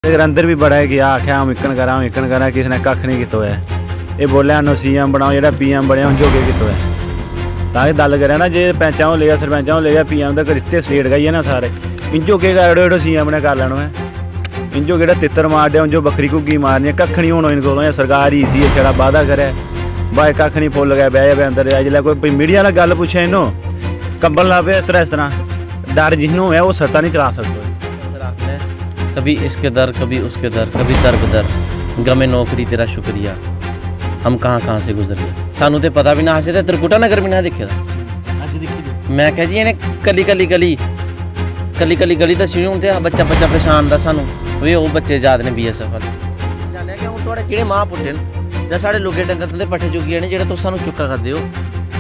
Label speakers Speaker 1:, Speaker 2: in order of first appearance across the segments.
Speaker 1: अगर अंदर भी बड़ा है कि आख्या हम इकन करा किसी ने कख नहीं कितो है। ये बोलिया CM बनाओ जो PM बने जो के कितो है ताकि गल करे ना जे पैंचा हो लेगा सरपंचा हो लेगा PM तक रिश्ते स्टेट गई है ना सारे इंजो के एडो CM ने कर लैनो है। इंजो कि तितर मार दिया जो बकरी घुग्गी मारनी कख नहीं होना इनको सरकार ही सी छड़ा वादा करे भाई कख नहीं फुल गया बह जाए अंदर जिसलै कोई मीडिया वाला गल पूछे इनू कंबल ला पे इस तरह डर जिन्हों है वो सत्ता नहीं चला सकते।
Speaker 2: कभी इसके दर कभी उसके दर कभी दर बदर गमे नौकरी तेरा शुक्रिया हम कहाँ से गुजरे सानू तो पता भी ना हासे ते त्रिकुटा नगर भी ना दिखे मैं कह जी इन्हें कली गली दसी हूँ तो बच्चा परेशान था सानू भी वो बच्चे याद ने BSF वाले जाने कि हूँ थोड़े किड़े मां पुट्टे ਜਾਂ ਸਾਡੇ ਲੋਕੇ ਡੰਗਰ ਤੇ ਪੱਠੇ ਚੁੱਕੀਆਂ ਨੇ ਜਿਹੜਾ ਤੁਸੀਂ ਸਾਨੂੰ ਚੁੱਕਾ ਕਰਦੇ ਹੋ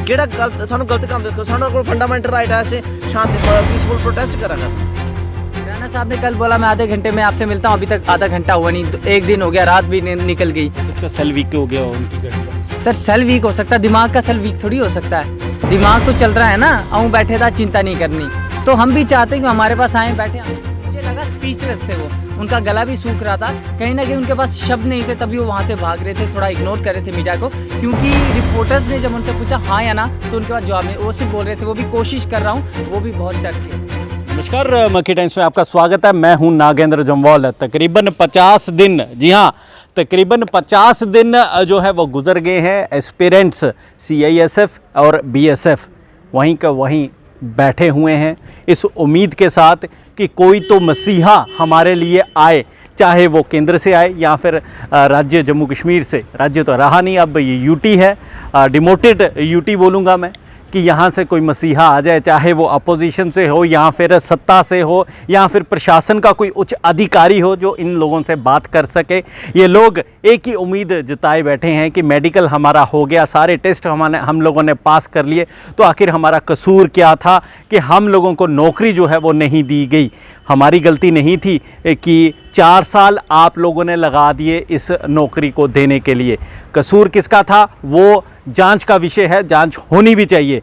Speaker 2: ਕਿਹੜਾ ਗਲਤ ਸਾਨੂੰ ਗਲਤ ਕੰਮ ਦੇਖੋ ਸਾਨੂੰ ਕੋਲ फंडामेंटल राइट है ऐसे शांति पीसफुल प्रोटेस्ट करा कर।
Speaker 3: राणा साहब ने कल बोला मैं आधे घंटे में आपसे मिलता हूँ, अभी तक आधा घंटा हुआ नहीं, एक दिन हो गया, रात भी निकल गई।
Speaker 1: सेल वीक हो गया उनकी गाड़ी का।
Speaker 3: सर सेल वीक हो सकता है, दिमाग का सेल वीक थोड़ी हो सकता है। दिमाग तो चल रहा है ना, आऊँ बैठे था चिंता नहीं करनी। तो हम भी चाहते हैं कि हमारे पास आए बैठे। मुझे लगा स्पीचलेस थे वो, उनका गला भी सूख रहा था, कहीं ना कहीं उनके पास शब्द नहीं थे, तभी वो वहाँ से भाग रहे थे, थोड़ा इग्नोर कर रहे थे मीडिया को, क्योंकि रिपोर्टर्स ने जब उनसे पूछा हाँ या ना तो उनके पास जवाब नहीं, वो सिर्फ बोल रहे थे वो भी कोशिश कर रहा हूँ, वो भी बहुत डर के।
Speaker 1: नमस्कार, मक्खी टाइम्स में आपका स्वागत है। मैं हूं नागेंद्र जम्वाल। तकरीबन 50 दिन, जी हाँ तकरीबन 50 दिन जो है वो गुजर गए हैं। एस्पिरेंट्स CISF और BSF वहीं का वहीं बैठे हुए हैं इस उम्मीद के साथ कि कोई तो मसीहा हमारे लिए आए, चाहे वो केंद्र से आए या फिर राज्य जम्मू कश्मीर से। राज्य तो रहा नहीं, अब ये UT है, डिमोटेड UT बोलूँगा मैं, कि यहाँ से कोई मसीहा आ जाए, चाहे वो अपोजिशन से हो या फिर सत्ता से हो या फिर प्रशासन का कोई उच्च अधिकारी हो जो इन लोगों से बात कर सके। ये लोग एक ही उम्मीद जताए बैठे हैं कि मेडिकल हमारा हो गया, सारे टेस्ट हम लोगों ने पास कर लिए, तो आखिर हमारा कसूर क्या था कि हम लोगों को नौकरी जो है वो नहीं दी गई। हमारी गलती नहीं थी कि 4 साल आप लोगों ने लगा दिए इस नौकरी को देने के लिए। कसूर किसका था वो जांच का विषय है, जांच होनी भी चाहिए।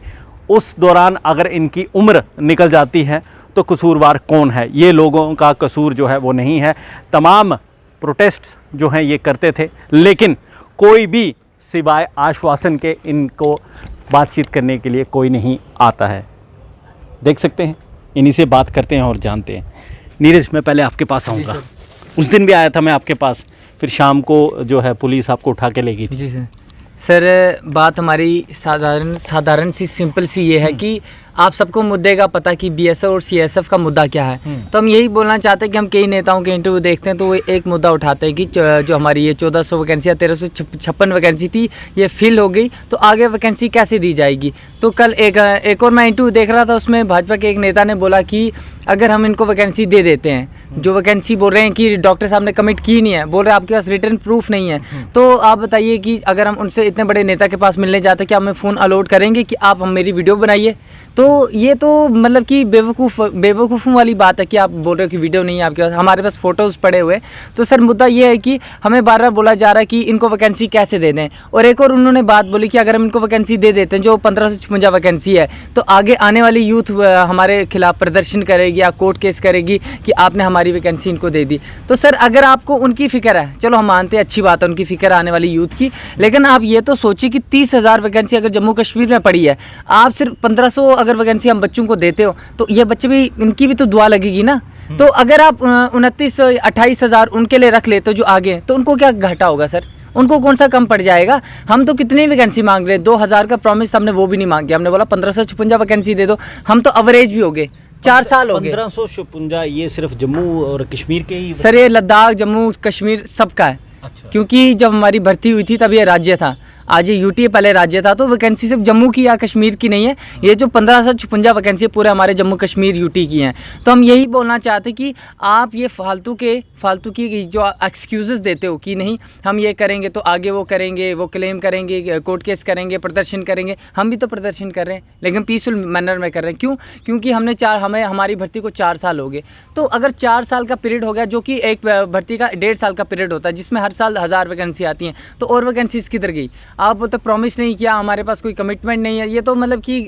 Speaker 1: उस दौरान अगर इनकी उम्र निकल जाती है तो कसूरवार कौन है? ये लोगों का कसूर जो है वो नहीं है। तमाम प्रोटेस्ट जो हैं ये करते थे, लेकिन कोई भी सिवाय आश्वासन के इनको बातचीत करने के लिए कोई नहीं आता है। देख सकते हैं, इन्हीं से बात करते हैं और जानते हैं। नीरज, मैं पहले आपके पास आऊँगा। उस दिन भी आया था मैं आपके पास, फिर शाम को जो है पुलिस आपको उठा के ले गई थी।
Speaker 3: जी सर, बात हमारी साधारण सी सिंपल सी ये है कि आप सबको मुद्दे का पता कि BSF और CSF का मुद्दा क्या है। तो हम यही बोलना चाहते हैं कि हम कई नेताओं के इंटरव्यू देखते हैं तो वो एक मुद्दा उठाते हैं कि जो हमारी ये 1400 वैकेंसी या 1356 वैकेंसी थी ये फिल हो गई, तो आगे वैकेंसी कैसे दी जाएगी। तो कल एक और मैं इंटरव्यू देख रहा था, उसमें भाजपा के एक नेता ने बोला कि अगर हम इनको वैकेंसी दे देते हैं, जो वैकेंसी बोल रहे हैं कि डॉक्टर साहब ने कमिट की नहीं है, बोल रहे हैं आपके पास रिटर्न प्रूफ नहीं है, तो आप बताइए कि अगर हम उनसे इतने बड़े नेता के पास मिलने जाते हैं, क्या हमें फ़ोन अलॉट करेंगे कि आप हम मेरी वीडियो बनाइए? तो ये तो मतलब कि बेवकूफ़ों वाली बात है कि आप बोल रहे हो कि वीडियो नहीं है आपके पास, हमारे पास फ़ोटोज़ पड़े हुए। तो सर मुद्दा ये है कि हमें बार बार बोला जा रहा है कि इनको वैकेंसी कैसे दे दें, और एक और उन्होंने बात बोली कि अगर हम इनको वैकेंसी दे देते हैं, जो 1556 वैकेंसी है, तो आगे आने वाली यूथ हमारे खिलाफ प्रदर्शन करेगी या कोर्ट केस करेगी कि आपने हमारी वैकेंसी इनको दे दी। तो सर अगर आपको उनकी फ़िक्र है, चलो हम मानते हैं, अच्छी बात है उनकी फ़िक्र आने वाली यूथ की, लेकिन आप ये तो सोचिए कि 30,000 वैकेंसी अगर जम्मू कश्मीर में पड़ी है, आप सिर्फ 1500 अगर वैकेंसी हम बच्चों को देते हो, तो ये बच्चे भी, इनकी भी तो दुआ लगेगी ना। तो अगर आप 29-28,000 उनके लिए रख लेते हो जो आगे, तो उनको क्या घाटा होगा सर? उनको कौन सा कम पड़ जाएगा? हम तो कितनी वैकेंसी मांग रहे हैं, 2000 का प्रॉमिस हमने वो भी नहीं मांग किया, हमने बोला 1556 वैकेंसी दे दो, हम तो एवरेज भी हो गए, 4 साल हो गए।
Speaker 1: 1556 ये सिर्फ जम्मू और कश्मीर के ही?
Speaker 3: सर ये लद्दाख, जम्मू कश्मीर सबका है। अच्छा। क्योंकि जब हमारी भर्ती हुई थी तब ये राज्य था, आज ये UT पहले राज्य था, तो वैकेंसी सिर्फ जम्मू की या कश्मीर की नहीं है, ये जो 1556 वैकेंसी पूरे हमारे जम्मू कश्मीर UT की हैं। तो हम यही बोलना चाहते कि आप ये फालतू की जो एक्सक्यूज़ेस देते हो कि नहीं हम ये करेंगे तो आगे वो करेंगे, वो क्लेम करेंगे, कोर्ट केस करेंगे, प्रदर्शन करेंगे, हम भी तो प्रदर्शन कर रहे हैं लेकिन पीसफुल मैनर में कर रहे हैं। क्यों? क्योंकि हमारी भर्ती को 4 साल हो गए। तो अगर 4 साल का पीरियड हो गया, जो कि एक भर्ती का 1.5 साल का पीरियड होता है जिसमें हर साल 1000 वैकेंसी आती हैं, तो और वैकेंसीज किधर गई? आप तो प्रॉमिस नहीं किया, हमारे पास कोई कमिटमेंट नहीं है, ये तो मतलब कि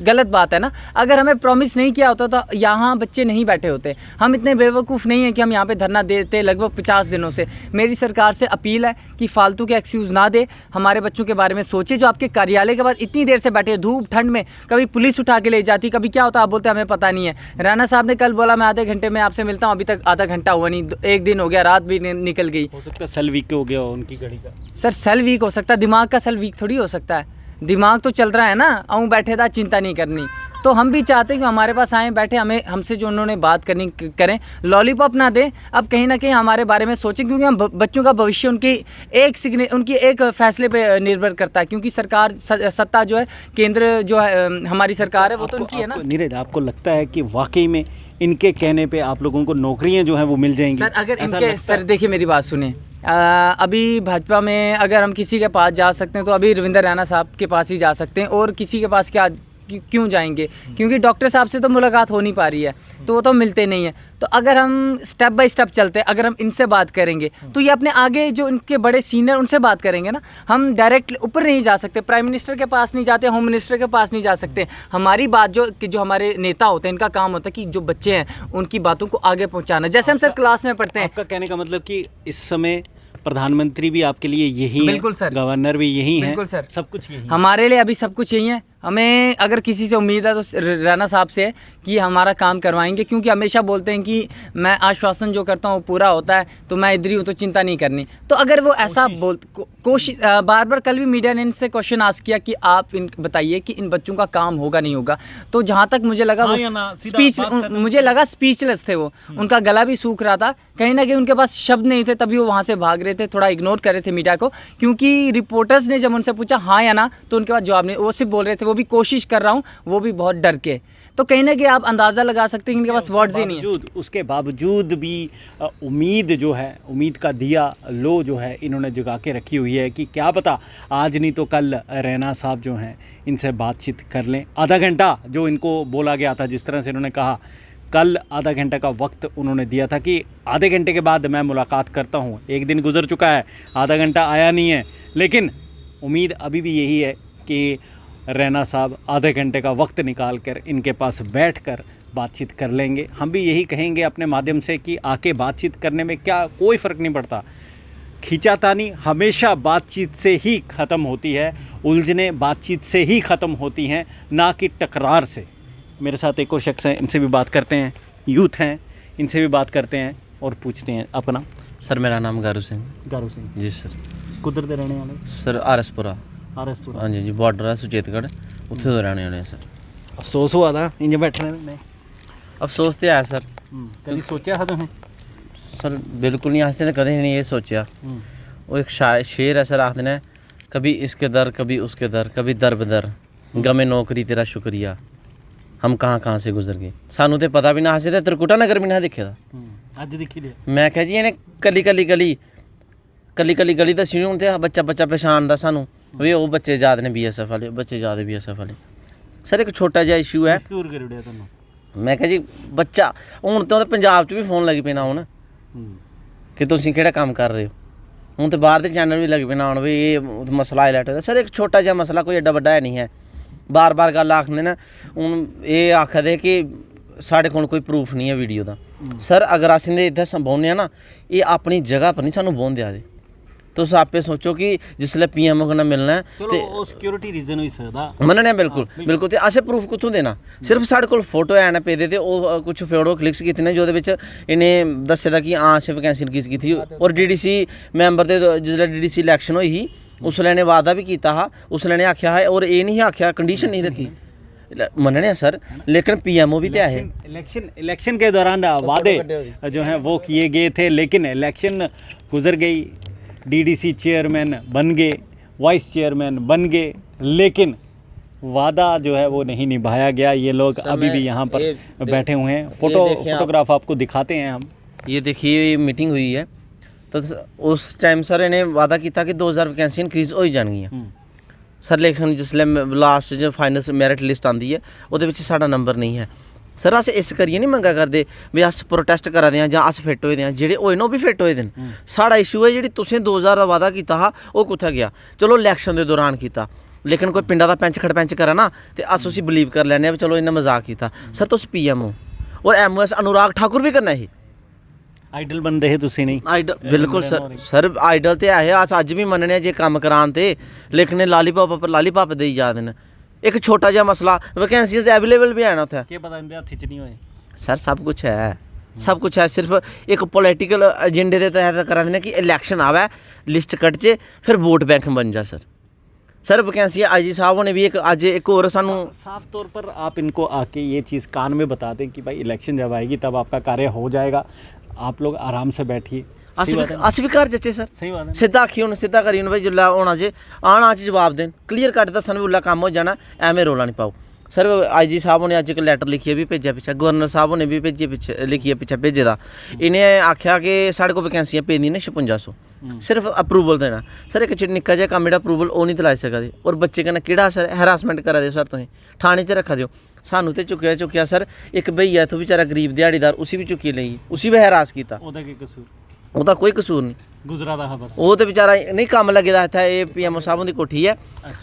Speaker 3: गलत बात है ना। अगर हमें प्रॉमिस नहीं किया होता तो यहाँ बच्चे नहीं बैठे होते। हम इतने बेवकूफ़ नहीं हैं कि हम यहाँ पे धरना देते लगभग 50 दिनों से। मेरी सरकार से अपील है कि फालतू के एक्सक्यूज़ ना दे, हमारे बच्चों के बारे में सोचे। जो आपके कार्यालय के बाद इतनी देर से बैठे, धूप ठंड में, कभी पुलिस उठा के ले जाती, कभी क्या होता, आप बोलते हमें पता नहीं है। राणा साहब ने कल बोला मैं आधे घंटे में आपसे मिलता हूँ, अभी तक आधा घंटा हुआ नहीं, 1 दिन हो गया, रात भी निकल गई।
Speaker 1: हो सकता है सेल वीक हो गया हो उनकी घड़ी का।
Speaker 3: सर सेल वीक हो सकता है, दिमाग का सेल वीक थोड़ी हो सकता है। दिमाग तो चल रहा है ना, आऊँ बैठे था, चिंता नहीं करनी। तो हम भी चाहते हैं कि हमारे पास आएँ, बैठे, हमें हमसे जो उन्होंने बात करनी करें, लॉलीपॉप ना दें। अब कहीं ना कहीं हमारे बारे में सोचें, क्योंकि हम बच्चों का भविष्य उनकी एक फैसले पे निर्भर करता है। क्योंकि सरकार सत्ता जो है, केंद्र जो है हमारी सरकार है, वो तो उनकी है ना।
Speaker 1: नीरज, आपको लगता है कि वाकई में इनके कहने पे आप लोगों को नौकरियां जो हैं वो मिल जाएंगी?
Speaker 3: सर अगर इनके, सर देखिए मेरी बात सुने, अभी भाजपा में अगर हम किसी के पास जा सकते हैं तो अभी रविंद्र रैना साहब के पास ही जा सकते हैं, और किसी के पास क्यों जाएंगे? क्योंकि डॉक्टर साहब से तो मुलाकात हो नहीं पा रही है, तो वो तो मिलते नहीं है। तो अगर हम स्टेप बाय स्टेप चलते हैं, अगर हम इनसे बात करेंगे तो ये अपने आगे जो इनके बड़े सीनियर उनसे बात करेंगे ना। हम डायरेक्ट ऊपर नहीं जा सकते, प्राइम मिनिस्टर के पास नहीं जाते, होम मिनिस्टर के पास नहीं जा सकते। हमारी बात जो हमारे नेता होते हैं, इनका काम होता है कि जो बच्चे हैं उनकी बातों को आगे पहुँचाना। जैसे हम सर क्लास में पढ़ते हैं।
Speaker 1: आपका कहने का मतलब कि इस समय प्रधानमंत्री भी आपके लिए यही है,
Speaker 3: बिल्कुल सर,
Speaker 1: गवर्नर भी यही है,
Speaker 3: बिल्कुल सर,
Speaker 1: सब कुछ यही है।
Speaker 3: हमारे लिए अभी सब कुछ यही है। हमें अगर किसी से उम्मीद है तो राणा साहब से है कि हमारा काम करवाएंगे, क्योंकि हमेशा बोलते हैं कि मैं आश्वासन जो करता हूँ वो पूरा होता है, तो मैं इधर ही हूँ, तो चिंता नहीं करनी। तो अगर वो ऐसा कोशिश बार बार, कल भी मीडिया ने इनसे क्वेश्चन आस्क किया कि आप बताइए कि इन बच्चों का काम होगा नहीं होगा, तो जहाँ तक मुझे लगा वो मुझे लगा स्पीचलेस थे वो, उनका गला भी सूख रहा था, कहीं ना कहीं उनके पास शब्द नहीं थे, तभी वो वहाँ से भाग रहे थे, थोड़ा इग्नोर कर रहे थे मीडिया को। क्योंकि रिपोर्टर्स ने जब उनसे पूछा हाँ या ना, तो उनके पास जवाब नहीं, वो सिर्फ बोल रहे थे वो भी कोशिश कर रहा हूँ, वो भी बहुत डर के। तो कहीं ना कहीं आप अंदाज़ा लगा सकते हैं कि इनके पास वर्ड्स ही नहीं है।
Speaker 1: उसके बावजूद भी उम्मीद जो है, उम्मीद का दिया लो जो है इन्होंने जगा के रखी हुई है कि क्या पता आज नहीं तो कल रैना साहब जो हैं इनसे बातचीत कर लें। आधा घंटा जो इनको बोला गया था, जिस तरह से इन्होंने कहा, कल आधा घंटे का वक्त उन्होंने दिया था कि आधे घंटे के बाद मैं मुलाकात करता हूँ। 1 दिन गुजर चुका है, आधा घंटा आया नहीं है, लेकिन उम्मीद अभी भी यही है कि रैना साहब आधे घंटे का वक्त निकाल कर इनके पास बैठकर बातचीत कर लेंगे। हम भी यही कहेंगे अपने माध्यम से कि आके बातचीत करने में क्या कोई फ़र्क नहीं पड़ता, खींचातानी हमेशा बातचीत से ही ख़त्म होती है, उलझने बातचीत से ही ख़त्म होती हैं, ना कि टकरार से। मेरे साथ एक और शख्स हैं, इनसे भी बात करते हैं, यूथ हैं, इनसे भी बात करते हैं और पूछते हैं अपना।
Speaker 2: सर मेरा नाम गारू सिंह।
Speaker 1: गारू सिंह
Speaker 2: जी सर।
Speaker 1: कुदर दे रहने वाले?
Speaker 2: सर आरएसपुरा।
Speaker 1: आरएसपुरा?
Speaker 2: हाँ जी जी, बॉर्डर है सुचेतगढ़, उत्थे तो रहने वाले सर।
Speaker 1: अफसोस हुआ था इंज बैठने में?
Speaker 2: अफसोस तो है सर।
Speaker 1: कभी सोचा था तुमने?
Speaker 2: सर बिल्कुल नहीं, असें तो कदे नहीं ये सोचा। वो एक शेर है सर, आखते ने कभी इसके दर कभी उसके दर, कभी दर बदर, गमे नौकरी तेरा शुक्रिया, हम कहाँ से गुजर गए। सानू तो पता भी ना, असें तो त्रिकुटा नगर भी ना दिखे था,
Speaker 1: अज दिखी लिया।
Speaker 2: मैं कहा जी इन्हें कली गली दसी हूँ, तो बच्चा पछाणदा सानू भी वो बच्चे याद ने BSF वाले, बच्चे याद है BSF वाले। सर एक छोटा जिहा इशू है, मैं कहा जी बच्चा हूँ तो पंजाब च भी फोन लग पे ना आउण कि तुसीं केड़ा काम कर रहे हो, हूँ तो बाहर के चैनल भी लग पे ना आउण भी ये मसला हाईलाइट होता। सर एक छोटा जिहा मसला, कोई एड्डा बड्डा है नहीं है। बार बार गल आखदे ना, हूँ ये आखदे कि साढ़े कोल कोई प्रूफ नहीं है वीडियो का। सर अगर अस इत्थै बौह्ने ना, ये अपनी जगह पर नहीं सानू बौह्न देआ दे। तुस आपे सोचो कि जिसलै PM कन्नै मिलना है
Speaker 1: ते सिक्योरिटी रीजन होई सकदा,
Speaker 2: मन्नने बिल्कुल बिल्कुल, ते असें प्रूफ कुत्थों देना? सिर्फ साढ़े कोल फोटो हैन पेदे, ते ओह् कुछ फोटो क्लिक्स कीते ने जोह्दे बिच इ'नें दस्से दा कि हां असें वैकेंसी रिलीज कीती। और DDC मैंबर दे जिसलै DDC इलैक्शन होई ही, उसलै इ'नें वादा भी कीता हा, उसलै इ'नें आखेआ हा, और एह् नहीं आखेआ, कंडीशन नहीं रखी, मनने सर, लेकिन PMO भी तो है।
Speaker 1: इलेक्शन के दौरान वादे जो हैं वो किए गए थे, लेकिन इलेक्शन गुजर गई, DDC चेयरमैन बन गए, वाइस चेयरमैन बन गए, लेकिन वादा जो है वो नहीं निभाया गया। ये लोग अभी भी यहाँ पर बैठे हुए हैं। फोटोग्राफ आपको दिखाते हैं हम।
Speaker 2: ये देखिए मीटिंग हुई है, तो उस टाइम सर इन्हें वादा किया कि 2000 वैकेंसी इंक्रीज हो जाएंगी। सर इलेक्शन जिसले लास्ट जो फाइनल मैरिट लिस्ट आती है, वो साडा नंबर नहीं है। सर अस इस करियै नहीं मंगा करदे भी अस प्रोटेस्ट करा दे आं जां अस फिट होए दे आं, जेह्ड़े होए न ओह् बी फिट होए दे न। साढ़ा इशू है जेह्ड़ी तुसें 2000 दा वादा कीता हा ओह् कुत्थै गया? चलो इलैक्शन दे दौरान कीता, लेकिन कोई पिंडा दा पैंच खड़पैंच करा ना ते अस उसी बिलीव कर लैन्ने आं भी चलो इन्नै मजाक कीता। सर तुस PM हो और MOS अनुराग ठाकुर भी करना ही
Speaker 1: आइडल बन रहे तुसी नहीं
Speaker 2: आइडल, बिल्कुल सर आइडल ते है अस अज्ज भी मन्नने जे कम्म करान ते, लेकिन लालीपॉप पर लालीपॉप देई जा दे न। एक छोटा जिहा मसला वैकेंसीज अवेलेबल भी है ना उत्थै
Speaker 1: केह् पता इंदे हत्थ च नहीं होए।
Speaker 2: सर सब कुछ है, सब कुछ है, सिर्फ एक पॉलिटिकल एजेंडे के तहत करा दे कि इलैक्शन आवे लिस्ट कटचे फिर वोट बैंक बन जा। सर वैकेंसी IG साहब होने भी एक अज एक और सानू
Speaker 1: साफ तौर पर आप इनको आके ये चीज़ कान में बता दें कि भाई इलेक्शन जब आएगी तब आपका कार्य हो जाएगा, आप लोग आराम से बैठिए।
Speaker 2: अस भी घर जच्चे सर,
Speaker 1: सही बात है।
Speaker 2: सिद्धा आखी हूँ सिद्धा करी भाई जिल्ला होना जे आना च जवाब देन, क्लीयर कट दसन भी उल्ला कम्म हो जाना, एवें रौला नहीं पाओ। सर IG साहब ने अज एक लैटर लिखिए भी भेजा पिच्छे, गवर्नर साहब ने भी भेजिए पिच्छे लिखिए पिच्छे भेजे दा, इन्हें आख्या कि साढ़े को वैकेंसियां पेदियां ने 5600 सिर्फ अप्रूवल देना। सर एक निक्का जिहा कम्म जेह्ड़ा अप्रूवल ओह् नहीं दिलाई सकदे और बच्चे कन्नै केह्ड़ा सर हैरासमेंट करा दे सर, तुसीं थाने च रखा दिओ। सानू ते चुक्केआ सर, एक भैया इत्थों बेचारा गरीब दिहाड़ीदार उसी भी चुक्की लेई, उसी भी हैरास कीता,
Speaker 1: ओह्दा केह् कसूर?
Speaker 2: ओह्दा कोई कसूर नहीं,
Speaker 1: गुजरा दा हा बस।
Speaker 2: ओह् ते बेचारा नहीं कम्म लग्गे दा इत्थै एह् PMO साहब हुंदी कोठी है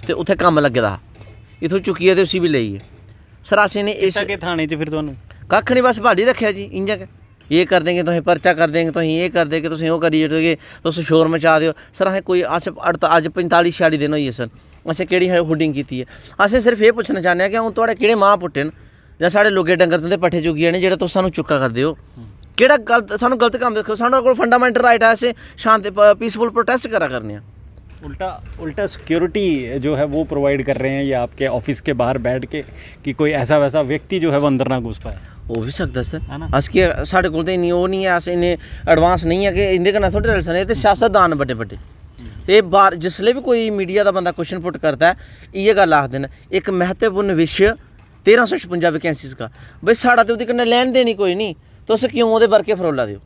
Speaker 2: ते उत्थै कम्म लग्गे दा हा, इत्थों चुक्कियै ते उसी भी लेई गे। सर असें ने इस
Speaker 1: के थाने च फिर तुहानू
Speaker 2: कक्ख नहीं बस बाड़ी रखेआ जी, इं'या गै ये कर देंगे तुसें पर्चा कर देंगे, तुसें ये कर देंगे, तुसें ओह् करी ओड़गे, तुस शोर मचा दिओ। सर असें कोई अस अज्ज 45-46 दिन होई गे सर, असें केह्ड़ी हुडिंग कीती है? असें सिर्फ एह् पुच्छना चाह्न्ने आं कि हून थुआढ़े केह्ड़े मां पुट्टे न जां साढ़े लोगे डंगर तुंदे पट्ठे चुगिए ने जेह्ड़ा तुस सानू चुक्का करदे हो? केह्ड़ा गलत सानू गलत कम्म दिक्खो, साढ़े कोल फंडामेंटल राइट है, असें शांति पीसफुल प्रोटेस्ट करा करने आं।
Speaker 1: उल्टा सिक्योरिटी जो है वो प्रोवाइड कर रहे हैं ये आपके ऑफिस के बाहर बैठ के कि कोई ऐसा वैसा व्यक्ति जो है वो अंदर ना घुस पाए।
Speaker 2: हो भी सकदा सर,
Speaker 1: है ना?
Speaker 2: अस के साढ़े कोल ते इन्नी ओह् नहीं है, अस इन्ने एडवांस नहीं है कि इंदे कन्नै थोड़े रल सकने। ते सियासतदान बड्डे बड्डे एह् बाहर जिसलै भी कोई मीडिया दा बंदा क्वेश्चन पुट करदा है इ'यै गल्ल आखदे न, एक महत्वपूर्ण विषय 1356 वैकेंसीज का, भाई साढ़ा ते ओह्दे कन्नै लैन देनी कोई नहीं, तुस क्यों ओह्दे बरके फरोला दिओ?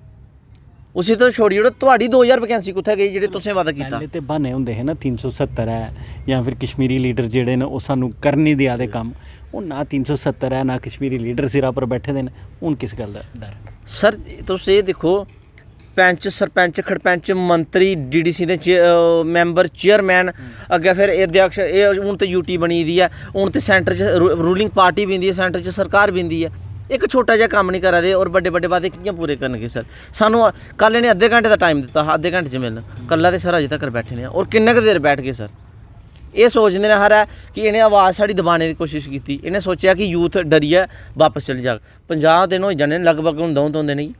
Speaker 2: उसी तो छोड़ी ओड़ो, तुहाड़ी 2000 वैकेंसी कुत्थै गई जेह्ड़े तुसें वादा कीता?
Speaker 1: पहले ते बहाने होंदे है ना 370 है या फिर कश्मीरी लीडर जेह्ड़े न ओह् सानू कर नहीं देआ दे कम्म, हून ना 370 है ना कश्मीरी लीडर सिरा पर बैठे दे न, हून किस गल्ल दा डर?
Speaker 2: सर तुस एह् दिक्खो, पैंच सरपंच खड़पैंच मंत्री DDC दे मैंबर चेयरमैन अग्गें फिर अध्यक्ष, एह् हून ते UT बनी दी है, हून ते सेंटर च रूलिंग पार्टी भी है, सेंटर च सरकार भी है, एक छोटा जिहा कम्म नहीं करा दे और बड़े बड़े वादे कि'यां पूरे करनगे? सर सानू कल इन्हें अद्धे घंटे का टाइम दिता हा, अद्धे घंटे च मिलन, कल्ला ते सर अजे तक बैठे ने और किन्ने क देर बैठ गए? सर ये सोचते ने हर है कि इन्हें आवाज़ साड़ी दबाने की कोशिश की, इन्हें सोचा कि यूथ डरिए वापस चली जाग। 50 दिन हो जाने लगभग हूँ दौं तो नहीं,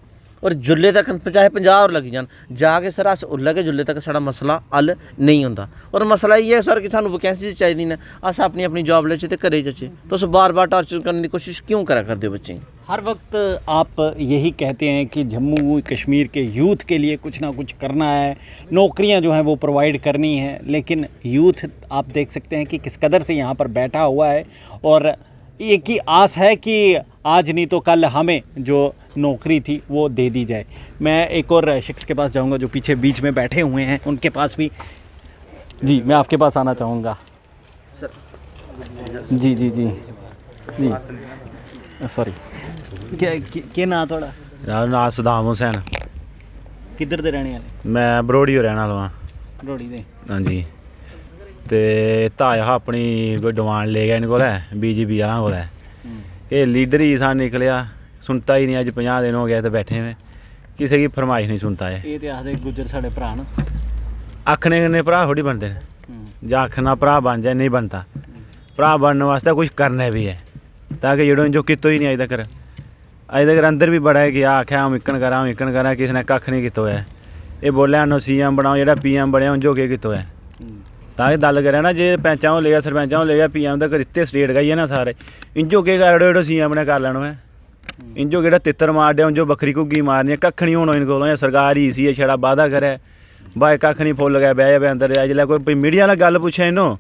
Speaker 2: और जुल्ले तक चाहे 50 और लग जान जाके सर अस उल्ला के जुल्ले तक साढ़ा मसला हल नहीं होंदा। और मसला ये है सर कि सानू वैकेंसी चाहिए न, अस अपनी अपनी जॉब लेचे तो घरे जचे, तुस बार बार टार्चर करने की कोशिश क्यों करा करते हो बच्चे?
Speaker 1: हर वक्त आप यही कहते हैं कि जम्मू कश्मीर के यूथ के लिए कुछ ना कुछ करना है, नौकरियां जो हैं वो प्रोवाइड करनी है, लेकिन यूथ आप देख सकते हैं कि किस कदर से यहाँ पर बैठा हुआ है और एक ही आस है कि आज नहीं तो कल हमें जो नौकरी थी वो दे दी जाए। मैं एक और शख्स के पास जाऊंगा जो पीछे बीच में बैठे हुए हैं, उनके पास भी जी मैं आपके पास आना चाहूँगा। जी जी जी जी सॉरी क्या नाम थोड़ा?
Speaker 4: मेरा नाम सदाम हुसैन।
Speaker 1: किधर दे रहने वाले?
Speaker 4: मैं बरोड़ियों रहने वाला हाँ।
Speaker 1: बरोड़ी दे?
Speaker 4: हाँ जी। ते ताया अपनी कोई डिमांड ले गया इन्हें को BJP आह्ला को, ये लीडर ही सा निकलिया, सुनता ही नहीं। अज 50 दिन हो गए तो बैठे में, किसी की फरमाइश नहीं सुनता है।
Speaker 1: ये तो आखदे गुज्जर साढ़े भरा न,
Speaker 4: आखने कन्नै भरा थोड़ी बनते हैं, जां आखना भरा बन जाए, नहीं बनता। भरा बनने वास्ते कुछ करना भी है, ताकि जेह्ड़ो जो कीतो ही नहीं अज तक अंदर भी बड़ा है कि आख्या हम इक्कन करा किसी ने कक्ख नहीं कीता है। ये बोलिया नो CM बनाओ, जेह्ड़ा PM बनया जो केह् कीता है, ताकि गल करें ना, जे पैंचा हो लेगा सरपंचा हो लेगा PM तक रिश्ते स्टेट गई है ना सारे, इंजो केह् कर जेह्ड़ा CM ने कर लैना है, इंजो केह्ड़ा तित्तर मार देआ, जो बक्खरी घुग्गी मारनी, कक्ख नहीं होना इनको कोलों। सरकार ही सी है, छड़ा वादा करे भाई कक्ख नहीं, फुल गया बह जाए अंदर। जिसलै कोई मीडिया वाला गल पुच्छे इन्नों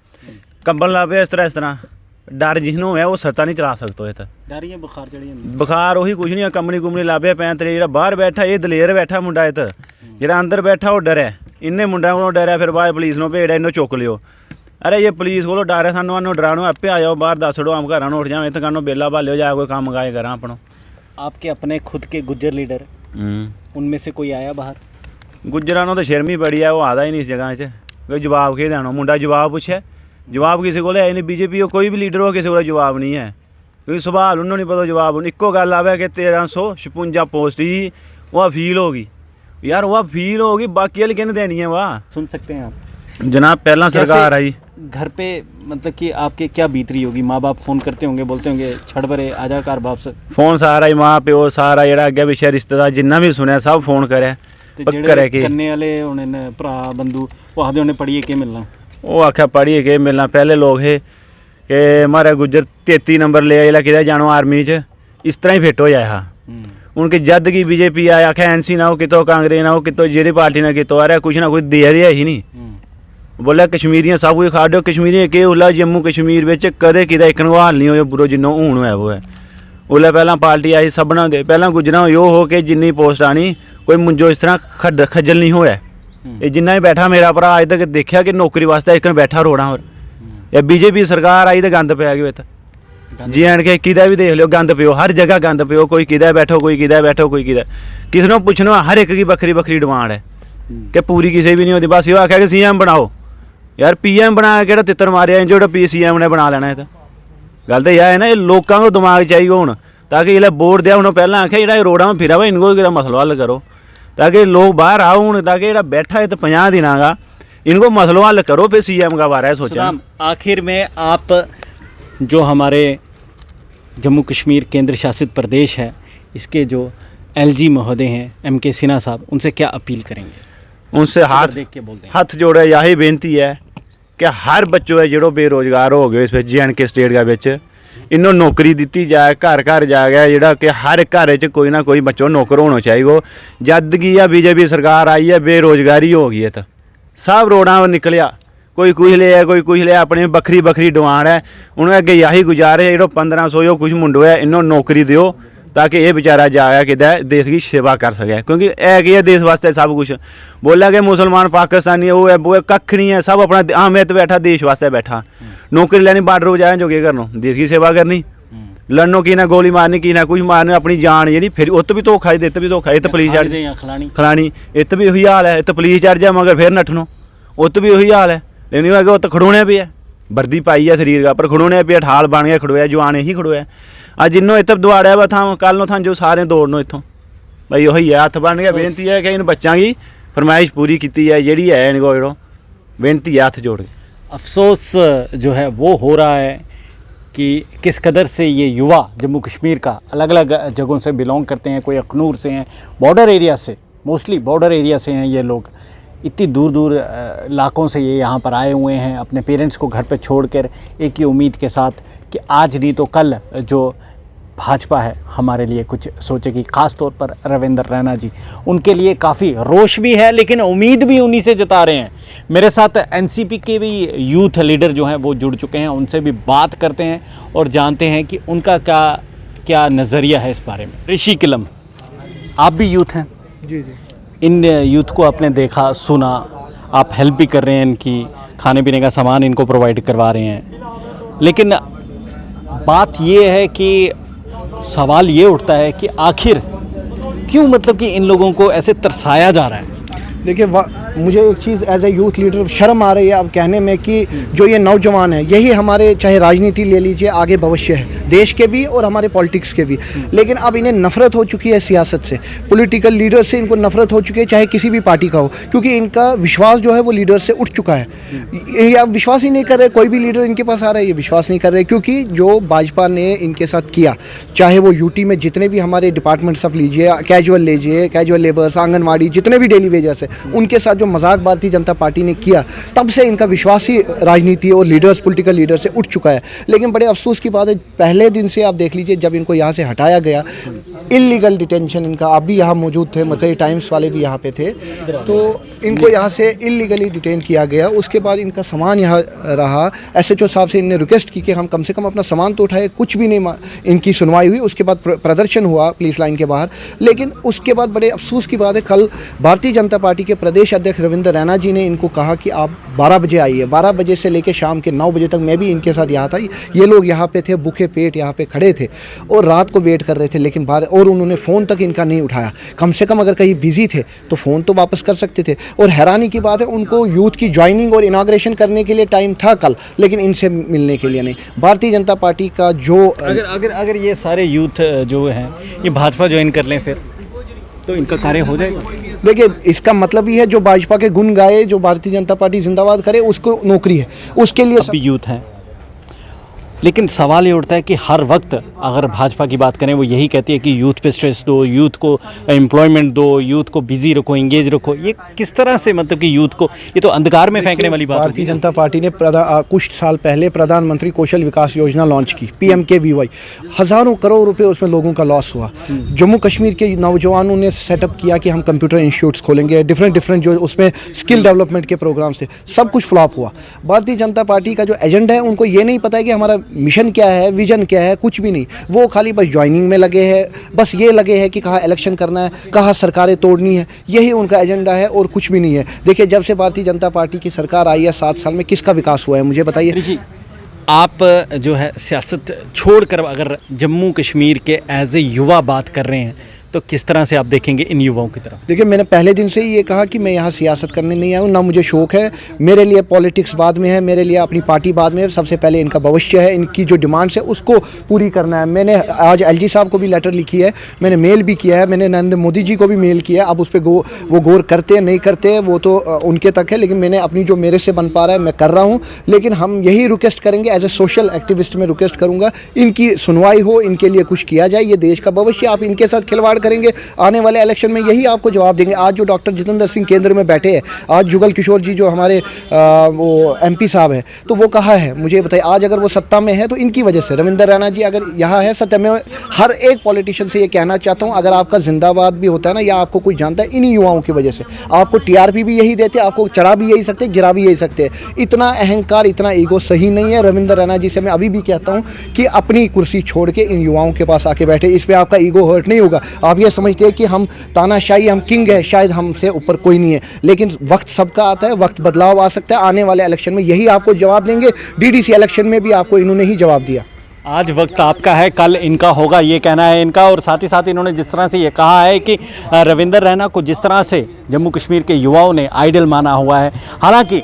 Speaker 4: कंबल ला पे इस तरह डर जिसनों है वो सत्ता नहीं चला सकते। इत्त
Speaker 1: डर ही बुखार चढ़ी जांदा,
Speaker 4: बुखार ਉਹੀ कुछ नहीं, कंबनी लाभे पैं तेरे जेह्ड़ा बाहर बैठा ये दलेर बैठा मुंडा, इत्त जेह्ड़ा अंदर बैठा वो डरै, इन्ने मुंडा कोलों डरै, फिर बाद पुलिस नूं भेड़ इन्नों चुक लियो। अरे ये पुलिस कोलो डर है सानू आनो डरानो आपे आ जाओ बाहर दस छड़ो हम घर उठ जाओ इतना कानो बेला भालो जा कोई काम मंगाए करा अपनो।
Speaker 1: आपके अपने खुद के गुज्जर लीडर उनमें से कोई आया बाहर?
Speaker 4: गुज्जरां तो शर्मी बड़ी है वो आता ही नहीं इस जगह च कोई जवाब के देना मुंडा जवाब पूछे जवाब किसी को है नहीं बीजेपी कोई भी लीडर हो किसी को जवाब नहीं है क्योंकि सवाल उन्होंने नहीं पता जवाब इक्को गल आवे कि 1356 पोस्ट ही वह फील होगी यार वह फील होगी बाकी वाली किन देनी है वाह।
Speaker 1: सुन सकते हैं आप
Speaker 4: जनाब पहला सरकार आई
Speaker 1: घर पे मतलब कि आपके क्या बीत रही होगी? माँ बाप फ़ोन करते होंगे बोलते होंगे छड़ भरे आजा घर वापस?
Speaker 4: फोन सारा ही माँ प्यो सारा जेड़ा अगे पिछे रिश्तेदार जिन्ना भी सुनया सब फोन करे करे कि
Speaker 1: कन्ने वाले होने ने भरा बंधु वो आखदे होने पढ़िए के मिलना
Speaker 4: वो आख्या पढ़िए के मिलना पहले लोग है कि मारे गुज्जर 33 नंबर ले आइला कि जानो आर्मी च इस तरह ही फिट हो जाए हा उनकी जद की बीजेपी आया आख्या एनसी ना हो कितो कांग्रेस ना हो कितो जेड़ी पार्टी ना कितो आ रहा कुछ ना कुछ दे दिया ही नहीं बोला कश्मीरियां सब कुछ खा दो कश्मीरियां के उल्ला जम्मू कश्मीर बिच कदे किदा इक हाल नहीं होया बुरो जिन्नो हून होया वो है उल्ला पहला पार्टी आई सबना दे पहला गुजरा यो हो के जिन्नी पोस्ट आनी कोई मुंजो इस तरह खज्जल नहीं होया ये जिन्ना ही बैठा मेरा भरा अज तक देखा कि नौकरी वास्ते एक बैठा रोड़ा और या बीजेपी सरकार आई तो गंद पै गया जी एंड के किदा भी देख लो गंद पियो हर जगह गंद पियो कोई किदा बैठो कोई किदा बैठो कोई किदा किसी ने पुछना हर एक की बखरी बखरी डिमांड है कि पूरी किसी भी नहीं होती बस ये आख्या कि CM बनाओ यार PM बनाया कि तितर मारिया जो CM ने बना लेना है तो गल तो यह है ना ये लोगों को दिमाग चाहिए हूँ ताकि जिसले वोट दिया उन्होंने पहले आख्या जो रोड़ा में फिरा वा इनको कि मसलो हल करो ताकि लोग बाहर आओ हूँ ताकि जो बैठा है तो 50 दिन का इनको मसलो हल करो फिर CM का बारे सोचा।
Speaker 1: आखिर में आप जो हमारे जम्मू कश्मीर केंद्र शासित प्रदेश है इसके जो LG महोदय हैं MK सिन्हा साहब उनसे क्या अपील करेंगे?
Speaker 4: उनसे हाथ
Speaker 1: देख के बोलते हैं
Speaker 4: हाथ जोड़े यही बेनती है कि हर बच्चों है जो बेरोजगार हो गए इस JNK स्टेट का बिच इन्हों नौकरी दी जाए घर घर जाए जोड़ा कि हर घर च कोई ना कोई बच्चों नौकर होना चाहिए जद की बीजेपी सरकार आई है बेरोजगारी हो गई है तो सब रोड़ा निकलिया कोई कुछ लिया कोई कुछ लिया अपनी बखरी बखरी डिमांड है उन्होंने अगे यही गुजारे जो 1500 जो कुछ मुंडो है इन्हों नौकरी दियो ताकि ये बेचारा जाया कि देश की सेवा कर सके क्योंकि है कि देश वास्ते सब कुछ बोला कि मुसलमान पाकिस्तानी वो है कख नहीं है सब अपना अहमियत बैठा देश वास्ते बैठा नौकरी लेनी बार्डर जाए जो क्या करना देश की सेवा करनी लड़नो की ना गोली मारनी की ना कुछ मारनी अपनी जान जी फिर उत भी धोखा इत भी धोखा इत पुलिस चढ़ खिलानी इत भी वही हाल है इत पुलिस चढ़ जाए मगर फिर नठनो उत भी वही हाल है लेकिन है उत खड़ोने पे है वर्दी पाई है शरीर का पर खड़ोने पे ठाल बन गया खड़ोया जवान ही खड़ोया अज जिन्हों इत दौड़िया वा था कल नो था जो सारे दौड़नो इतों भाई वही है हथ बन गया बेनती है कि इन बच्चों की फरमाइश पूरी की है जी है इनको जो बेनती है हथ जोड़ के।
Speaker 1: अफसोस जो है वो हो रहा है कि किस कदर से ये युवा जम्मू कश्मीर का अलग अलग जगहों से बिलोंग करते हैं कोई अखनूर से हैं बॉर्डर एरिया से मोस्टली बॉर्डर एरिया से हैं ये लोग इतनी दूर दूर इलाकों से ये यहाँ पर आए हुए हैं अपने पेरेंट्स को घर पे छोड़कर एक ही उम्मीद के साथ कि आज नहीं तो कल जो भाजपा है हमारे लिए कुछ सोचेगी। ख़ास तौर पर रविंद्र रैना जी उनके लिए काफ़ी रोष भी है लेकिन उम्मीद भी उन्हीं से जता रहे हैं। मेरे साथ NCP के भी यूथ लीडर जो हैं वो जुड़ चुके हैं उनसे भी बात करते हैं और जानते हैं कि उनका क्या नज़रिया है इस बारे में। ऋषि किलम आप भी यूथ हैं?
Speaker 5: जी जी।
Speaker 1: इन यूथ को आपने देखा सुना आप हेल्प भी कर रहे हैं इनकी खाने पीने का सामान इनको प्रोवाइड करवा रहे हैं लेकिन बात ये है कि सवाल ये उठता है कि आखिर क्यों मतलब कि इन लोगों को ऐसे तरसाया जा रहा है?
Speaker 5: देखिए मुझे एक चीज़ एज ए यूथ लीडर शर्म आ रही है अब कहने में कि जो ये नौजवान है यही हमारे चाहे राजनीति ले लीजिए आगे भविष्य है देश के भी और हमारे पॉलिटिक्स के भी लेकिन अब इन्हें नफरत हो चुकी है सियासत से पॉलिटिकल लीडर से इनको नफरत हो चुकी है चाहे किसी भी पार्टी का हो क्योंकि इनका विश्वास जो है वो लीडर से उठ चुका है ये अब विश्वास ही नहीं कर रहे कोई भी लीडर इनके पास आ रहा है ये विश्वास नहीं कर रहे क्योंकि जो भाजपा ने इनके साथ किया चाहे वो यूटी में जितने भी हमारे डिपार्टमेंट्स आप लीजिए कैजुअल लीजिए कैजुअल लेबर्स आंगनवाड़ी जितने भी डेली वेजर्स है उनके साथ जो मजाक भारतीय जनता पार्टी ने किया तब से इनका विश्वास ही राजनीति और लीडर्स पॉलिटिकल लीडर से उठ चुका है। लेकिन बड़े अफसोस की बात है पहले दिन से आप देख लीजिए जब इनको यहाँ से हटाया गया इलीगल डिटेंशन इनका आप भी यहाँ मौजूद थे मरकजी टाइम्स वाले भी यहाँ पे थे तो इनको यहाँ से इलीगली डिटेन किया गया उसके बाद इनका सामान यहाँ रहा SHO साहब से इनने रिक्वेस्ट की कि हम कम से कम अपना सामान तो उठाए कुछ भी नहीं इनकी सुनवाई हुई उसके बाद प्रदर्शन हुआ पुलिस लाइन के बाहर लेकिन उसके बाद बड़े अफसोस की बात है कल भारतीय जनता पार्टी के प्रदेश अध्यक्ष अध्यक्ष रविंद्र रैना जी ने इनको कहा कि आप 12 बजे आइए। 12 बजे से लेकर शाम के 9 बजे तक मैं भी इनके साथ यहाँ था। ये लोग यहाँ पे थे, भूखे पेट यहाँ पे खड़े थे और रात को वेट कर रहे थे, लेकिन और उन्होंने फ़ोन तक इनका नहीं उठाया। कम से कम अगर कहीं बिजी थे तो फ़ोन तो वापस कर सकते थे। और हैरानी की बात है, उनको यूथ की ज्वाइनिंग और इनाग्रेशन करने के लिए टाइम था कल, लेकिन इनसे मिलने के लिए नहीं। भारतीय जनता पार्टी का जो
Speaker 1: अगर ये सारे यूथ जो हैं ये भाजपा ज्वाइन कर लें फिर तो इनका कार्य हो जाएगा।
Speaker 5: देखिए, इसका मतलब ही है जो भाजपा के गुण गाए, जो भारतीय जनता पार्टी जिंदाबाद करे, उसको नौकरी है, उसके लिए
Speaker 1: भी यूथ हैं। लेकिन सवाल ये उठता है कि हर वक्त अगर भाजपा की बात करें वो यही कहती है कि यूथ पे स्ट्रेस दो, यूथ को एम्प्लॉयमेंट दो, यूथ को बिजी रखो, इंगेज रखो। ये किस तरह से, मतलब कि यूथ को ये तो अंधकार में फेंकने वाली बात होती
Speaker 5: भारतीय
Speaker 1: है।
Speaker 5: जनता पार्टी ने कुछ साल पहले प्रधानमंत्री कौशल विकास योजना लॉन्च की, PMKVY। हज़ारों करोड़ रुपए उसमें लोगों का लॉस हुआ। जम्मू कश्मीर के नौजवानों ने सेटअप किया कि हम कंप्यूटर इंस्टीट्यूट्स खोलेंगे, डिफरेंट जो उसमें स्किल डेवलपमेंट के प्रोग्राम्स थे, सब कुछ फ्लॉप हुआ। भारतीय जनता पार्टी का जो एजेंडा है, उनको ये नहीं पता है कि हमारा मिशन क्या है, विजन क्या है, कुछ भी नहीं। वो खाली बस ज्वाइनिंग में लगे हैं, बस ये लगे हैं कि कहाँ इलेक्शन करना है, कहाँ सरकारें तोड़नी है, यही उनका एजेंडा है और कुछ भी नहीं है। देखिए, जब से भारतीय जनता पार्टी की सरकार आई है 7 साल में किसका विकास हुआ है, मुझे बताइए।
Speaker 1: ऋषि, आप जो है सियासत छोड़कर अगर जम्मू कश्मीर के एज ए युवा बात कर रहे हैं तो किस तरह से आप देखेंगे इन युवाओं की तरफ?
Speaker 5: देखिए, मैंने पहले दिन से ही ये कहा कि मैं यहाँ सियासत करने नहीं आया हूँ, ना मुझे शौक़ है। मेरे लिए पॉलिटिक्स बाद में है, मेरे लिए अपनी पार्टी बाद में है। सबसे पहले इनका भविष्य है, इनकी जो डिमांड्स है उसको पूरी करना है। मैंने आज LG साहब को भी लेटर लिखी है, मैंने मेल भी किया है, मैंने नरेंद्र मोदी जी को भी मेल किया है। अब उस पर वो गौर करते हैं नहीं करते हैं वो तो उनके तक है, लेकिन मैंने अपनी जो मेरे से बन पा रहा है मैं कर रहा हूँ। लेकिन हम यही रिक्वेस्ट करेंगे, एज ए सोशल एक्टिविस्ट में रिक्वेस्ट करूँगा, इनकी सुनवाई हो, इनके लिए कुछ किया जाए। ये देश का भविष्य, आप इनके साथ खिलवाड़ करेंगे, आने वाले इलेक्शन में यही आपको जवाब देंगे। आज जो डॉक्टर जितेंद्र सिंह केंद्र में बैठे हैं, आज जुगल किशोर जी जो हमारे वो MP साहब है, तो वो कहाँ है मुझे बताइए। आज अगर वो सत्ता में है तो इनकी वजह से। रविंद्र रैना जी अगर यहाँ है सत्ता में, हर एक पॉलिटिशियन से ये कहना चाहता हूँ, अगर आपका जिंदाबाद भी होता है ना, या आपको कोई जानता है, इन्हीं युवाओं की वजह से। आपको TRP भी यही देते, आपको चढ़ा भी यही सकते, गिरा भी यही सकते। इतना अहंकार, इतना ईगो सही नहीं है। रविंद्र रैना जी से मैं अभी भी कहता हूँ कि अपनी कुर्सी छोड़ के इन युवाओं के पास आके बैठे। इस पर आपका ईगो हर्ट नहीं होगा। आप ये समझते हैं कि हम तानाशाही, हम किंग है, शायद हमसे ऊपर कोई नहीं है, लेकिन वक्त सबका आता है, वक्त बदलाव आ सकता है। आने वाले इलेक्शन में यही आपको जवाब देंगे। DDC इलेक्शन में भी आपको इन्होंने ही जवाब दिया।
Speaker 1: आज वक्त आपका है, कल इनका होगा, ये कहना है इनका। और साथ ही साथ इन्होंने जिस तरह से ये कहा है कि रविंद्र रैना को जिस तरह से जम्मू कश्मीर के युवाओं ने आइडल माना हुआ है, हालांकि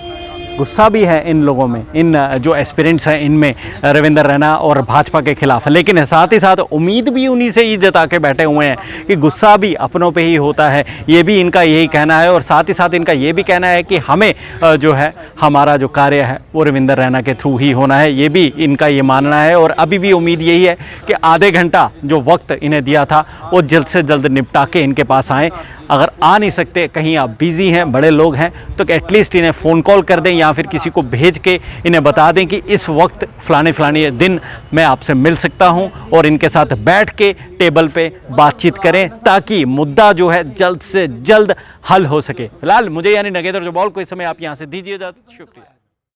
Speaker 1: गुस्सा भी है इन लोगों में, इन जो एस्पिरेंट्स हैं इनमें रविंद्र रैना और भाजपा के खिलाफ। लेकिन साथ ही साथ उम्मीद भी उन्हीं से ही जता के बैठे हुए हैं कि गुस्सा भी अपनों पे ही होता है। ये भी इनका यही कहना है। और साथ ही साथ इनका ये भी कहना है कि हमें जो है हमारा जो कार्य है वो रविंद्र रैना के थ्रू ही होना है, ये भी इनका ये मानना है। और अभी भी उम्मीद यही है कि आधे घंटा जो वक्त इन्हें दिया था वो जल्द से जल्द निपटा के इनके पास आएँ। अगर आ नहीं सकते, कहीं आप बिज़ी हैं, बड़े लोग हैं, तो एटलीस्ट इन्हें फ़ोन कॉल कर दें या फिर किसी को भेज के इन्हें बता दें कि इस वक्त फ़लाने दिन मैं आपसे मिल सकता हूं, और इनके साथ बैठ के टेबल पे बातचीत करें ताकि मुद्दा जो है जल्द से जल्द हल हो सके। फिलहाल मुझे यानी नगेंद्र जम्वाल को इस समय आप यहाँ से दीजिए इजाज़त। शुक्रिया।